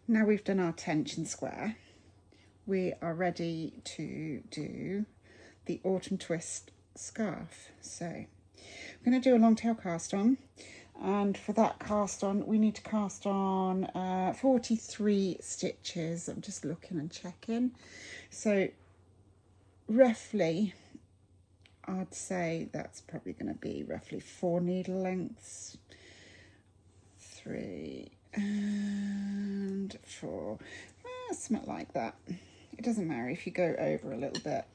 Now we've done our tension square, we are ready to do the autumn twist scarf. So I'm going to do a long tail cast on, and for that cast on we need to cast on 43 stitches. I'm just looking and checking, so roughly I'd say that's probably going to be roughly 4 needle lengths, 3 and 4, something like that. It doesn't matter if you go over a little bit.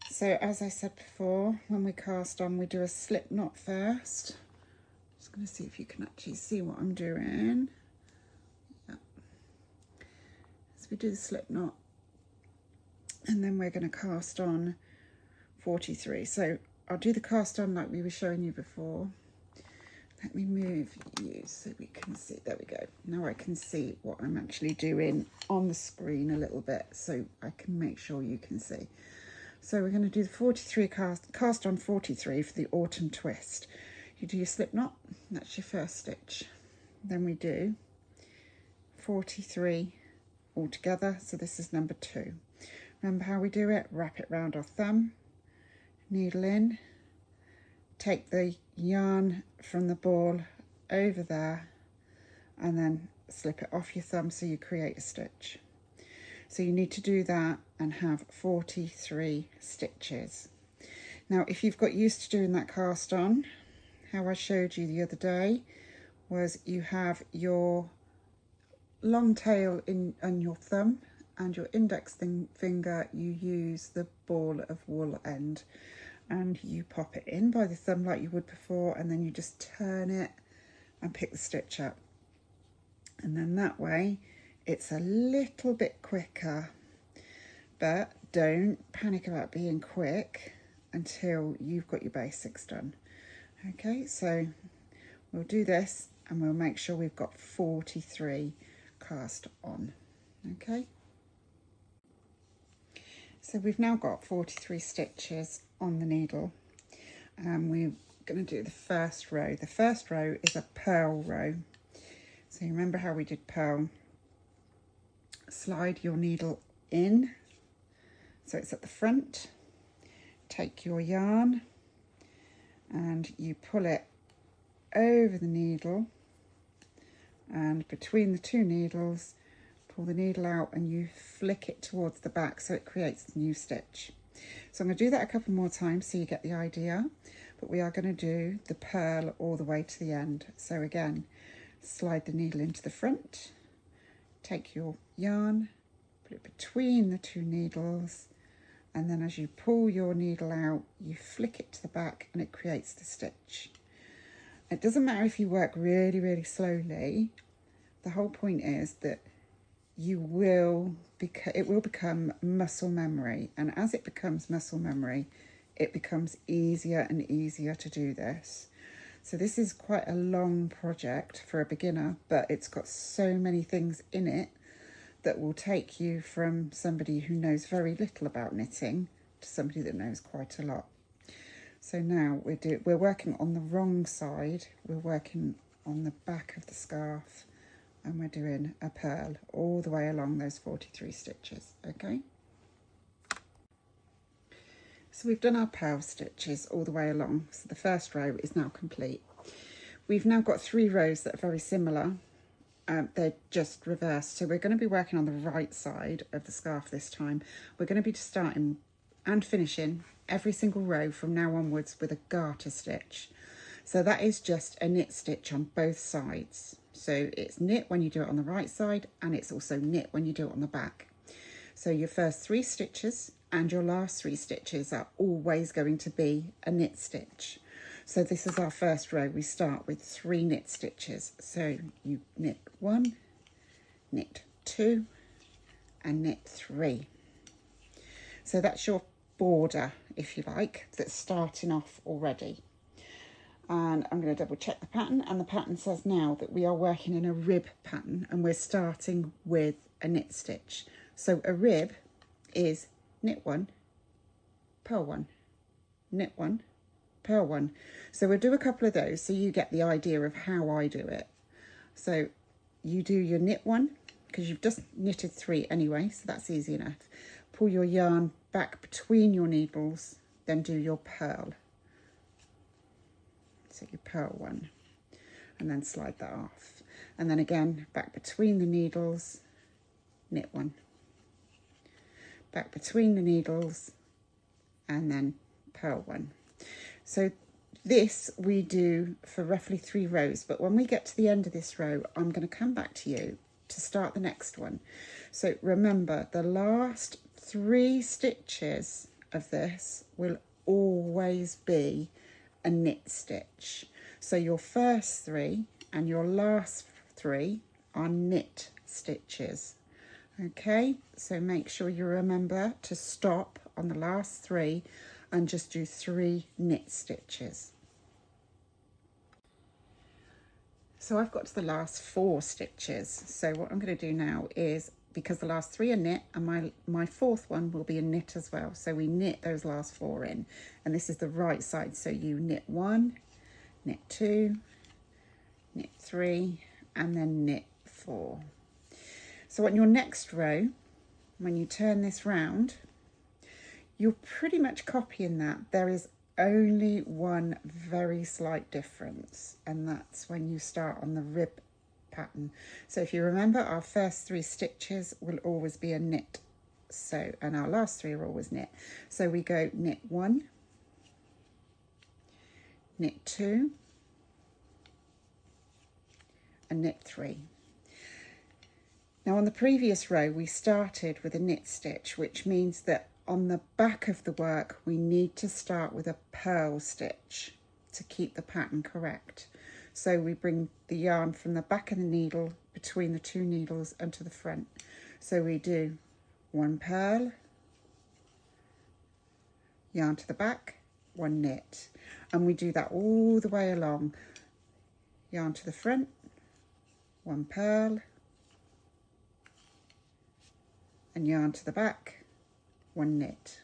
So as I said before, when we cast on, we do a slip knot first. Just going to see if you can actually see what I'm doing. Yeah. So we do the slip knot, and then we're going to cast on 43. So I'll do the cast on like we were showing you before. Let me move you so we can see. There we go. Now I can see what I'm actually doing on the screen a little bit, so I can make sure you can see. So we're going to do the 43 cast on 43 for the autumn twist. You do your slip knot, that's your first stitch. Then we do 43 all together, so this is number 2. Remember how we do it? Wrap it round our thumb, needle in, take the yarn from the ball over there, and then slip it off your thumb so you create a stitch. So you need to do that and have 43 stitches. Now if you've got used to doing that cast on, how I showed you the other day was you have your long tail on your thumb, and your index finger you use the ball of wool end, and you pop it in by the thumb like you would before, and then you just turn it and pick the stitch up. And then that way it's a little bit quicker, but don't panic about being quick until you've got your basics done. Okay, so we'll do this and we'll make sure we've got 43 cast on. Okay, so we've now got 43 stitches on the needle, and we're going to do the first row. The first row is a purl row. So you remember how we did purl? Slide your needle in so it's at the front, take your yarn and you pull it over the needle, and between the 2 needles pull the needle out and you flick it towards the back so it creates the new stitch. So I'm going to do that a couple more times so you get the idea, but we are going to do the purl all the way to the end. So again, slide the needle into the front, take your yarn, put it between the 2 needles, and then as you pull your needle out, you flick it to the back and it creates the stitch. It doesn't matter if you work really, really slowly. The whole point is that it will become muscle memory, and as it becomes muscle memory, it becomes easier and easier to do this. So this is quite a long project for a beginner, but it's got so many things in it that will take you from somebody who knows very little about knitting to somebody that knows quite a lot. So now we're working on the wrong side. We're working on the back of the scarf, and we're doing a purl all the way along those 43 stitches. Okay, so we've done our purl stitches all the way along, so the first row is now complete. We've now got 3 rows that are very similar. They're just reversed, so we're going to be working on the right side of the scarf this time. We're going to be starting and finishing every single row from now onwards with a garter stitch. So that is just a knit stitch on both sides. So it's knit when you do it on the right side, and it's also knit when you do it on the back. So your first 3 stitches and your last 3 stitches are always going to be a knit stitch. So this is our first row. We start with 3 knit stitches. So you knit 1, knit 2, and knit 3. So that's your border, if you like, that's starting off already. And I'm going to double check the pattern, and the pattern says now that we are working in a rib pattern and we're starting with a knit stitch. So a rib is knit 1, purl 1, knit 1, purl 1. So we'll do a couple of those so you get the idea of how I do it. So you do your knit 1, because you've just knitted 3 anyway, so that's easy enough. Pull your yarn back between your needles, then do your purl. So you purl 1 and then slide that off. And then again, back between the needles, knit 1. Back between the needles and then purl 1. So this we do for roughly 3 rows, but when we get to the end of this row, I'm going to come back to you to start the next one. So remember, the last 3 stitches of this will always be a knit stitch. So your first 3 and your last 3 are knit stitches. Okay, so make sure you remember to stop on the last 3 and just do 3 knit stitches. So I've got to the last 4 stitches. So what I'm going to do now is, because the last 3 are knit and my 4th one will be a knit as well. So we knit those last 4 in, and this is the right side. So you knit 1, knit 2, knit 3, and then knit 4. So on your next row, when you turn this round, you're pretty much copying that. There is only one very slight difference, and that's when you start on the rib pattern. So if you remember, our first 3 stitches will always be a knit, so, and our last 3 are always knit. So we go knit 1, knit 2, and knit 3. Now on the previous row we started with a knit stitch, which means that on the back of the work we need to start with a purl stitch to keep the pattern correct. So we bring the yarn from the back of the needle between the 2 needles and to the front. So we do 1 purl, yarn to the back, 1 knit, and we do that all the way along. Yarn to the front, 1 purl, and yarn to the back, 1 knit.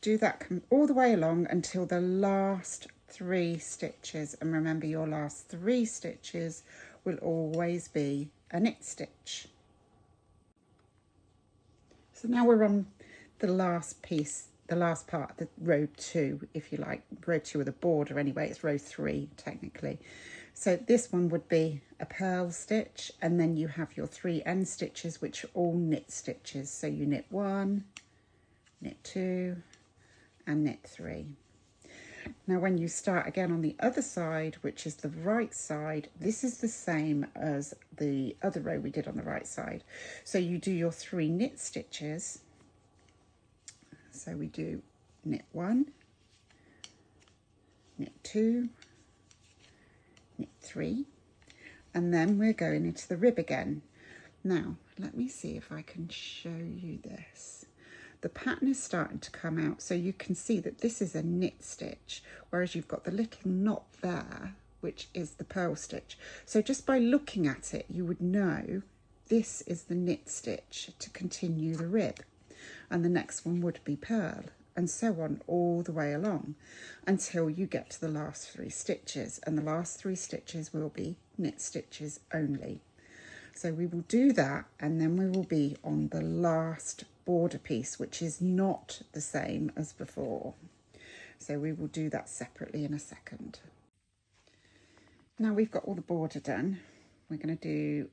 Do that all the way along until the last 3 stitches, and remember your last 3 stitches will always be a knit stitch. So now we're on the last piece, the last part, the row 2, if you like, row 2 of the border anyway, it's row 3 technically. So this one would be a purl stitch, and then you have your 3 end stitches, which are all knit stitches. So you knit 1, knit 2, and knit 3. Now when you start again on the other side, which is the right side, this is the same as the other row we did on the right side. So you do your 3 knit stitches. So we do knit 1, knit 2, knit 3, and then we're going into the rib again. Now let me see if I can show you this. The pattern is starting to come out, so you can see that this is a knit stitch, whereas you've got the little knot there, which is the purl stitch. So just by looking at it, you would know this is the knit stitch to continue the rib, and the next one would be purl, and so on all the way along until you get to the last 3 stitches, and the last 3 stitches will be knit stitches only. So we will do that, and then we will be on the last border piece, which is not the same as before. So we will do that separately in a second. Now we've got all the border done, we're going to do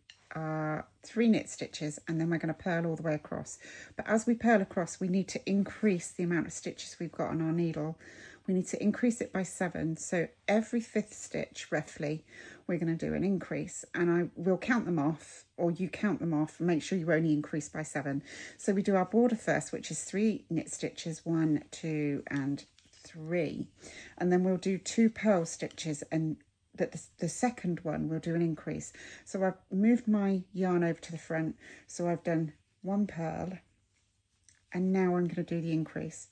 3 knit stitches, and then we're going to purl all the way across. But as we purl across, we need to increase the amount of stitches we've got on our needle. We need to increase it by 7. So every 5th stitch roughly we're going to do an increase, and I will count them off, or you count them off and make sure you only increase by 7. So we do our border first, which is 3 knit stitches, 1, 2 and 3, and then we'll do 2 purl stitches, and the second one we'll do an increase. So I've moved my yarn over to the front, so I've done 1 purl, and now I'm going to do the increase.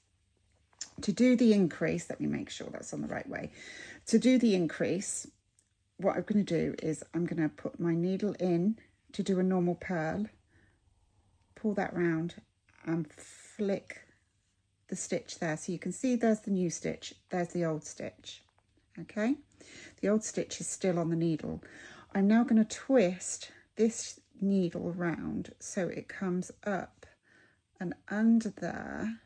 To do the increase, let me make sure that's on the right way. To do the increase, what I'm going to do is I'm going to put my needle in to do a normal purl, pull that round and flick the stitch there. So you can see there's the new stitch, there's the old stitch. Okay, the old stitch is still on the needle. I'm now going to twist this needle round so it comes up and under there.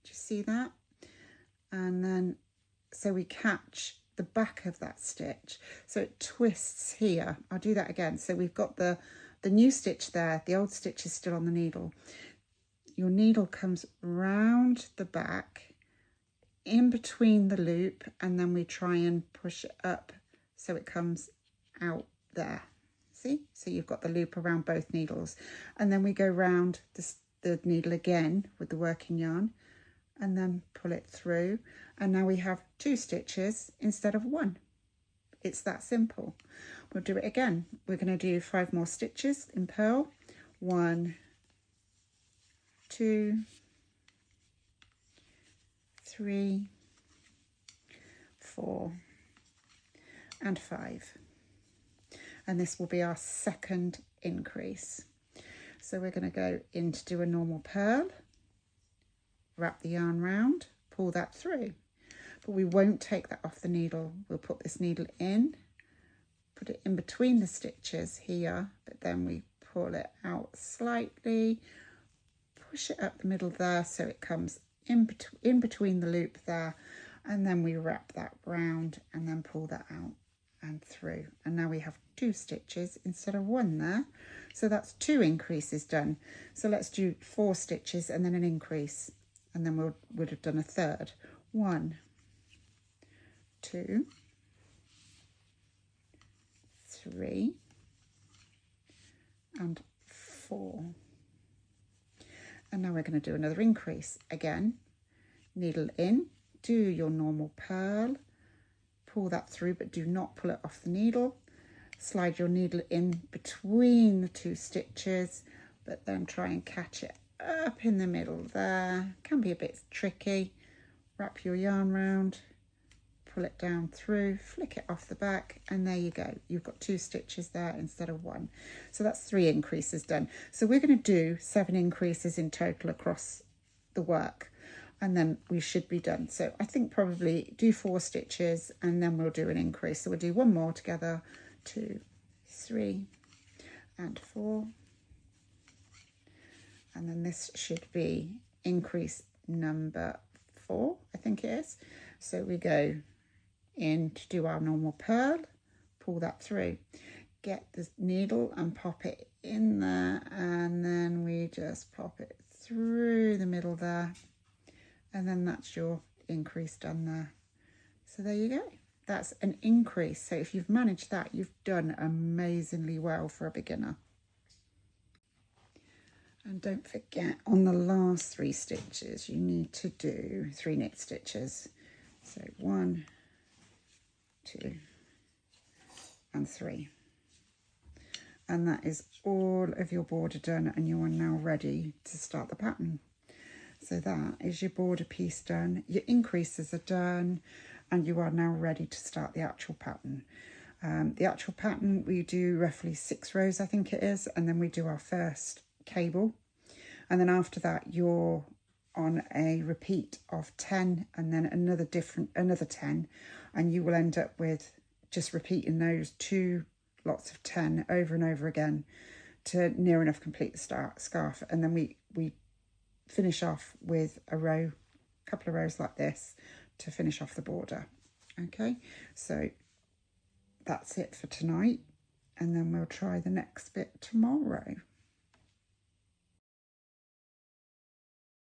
Do you see that? And then so we catch the back of that stitch, so it twists here. I'll do that again. So we've got the new stitch there, the old stitch is still on the needle. Your needle comes round the back in between the loop, and then we try and push it up so it comes out there. See? So you've got the loop around both needles, and then we go round the needle again with the working yarn and then pull it through, and now we have 2 stitches instead of 1. It's that simple. We'll do it again. We're going to do 5 more stitches in purl. 1, 2, 3, 4 and 5, and this will be our second increase. So we're going to go in to do a normal purl, wrap the yarn round, pull that through, but we won't take that off the needle. We'll put this needle in, put it in between the stitches here, but then we pull it out slightly, push it up the middle there so it comes in between the loop there, and then we wrap that round and then pull that out and through, and now we have 2 stitches instead of 1 there. So that's 2 increases done. So let's do 4 stitches and then an increase, and then would have done a third. 1, 2, 3 and 4. And now we're going to do another increase. Again, needle in, do your normal purl, pull that through, but do not pull it off the needle. Slide your needle in between the 2 stitches, but then try and catch it up in the middle there. Can be a bit tricky. Wrap your yarn round, pull it down through, flick it off the back, and there you go. You've got 2 stitches there instead of 1. So that's 3 increases done. So we're going to do 7 increases in total across the work, and then we should be done. So I think probably do 4 stitches and then we'll do an increase. So we'll do 1 more together, 2, 3 and 4, and then this should be increase number 4, I think it is. So we go in to do our normal purl, pull that through, get the needle and pop it in there, and then we just pop it through the middle there, and then that's your increase done there. So there you go. That's an increase. So if you've managed that, you've done amazingly well for a beginner. And don't forget, on the last 3 stitches, you need to do 3 knit stitches. So 1, 2 and 3. And that is all of your border done, and you are now ready to start the pattern. So that is your border piece done, your increases are done, and you are now ready to start the actual pattern. The actual pattern, we do roughly 6 rows, I think it is, and then we do our first cable, and then after that you're on a repeat of 10 and then another 10, and you will end up with just repeating those 2 lots of 10 over and over again to near enough complete the scarf, and then we finish off with a couple of rows like this to finish off the border. Okay, so that's it for tonight, and then we'll try the next bit tomorrow.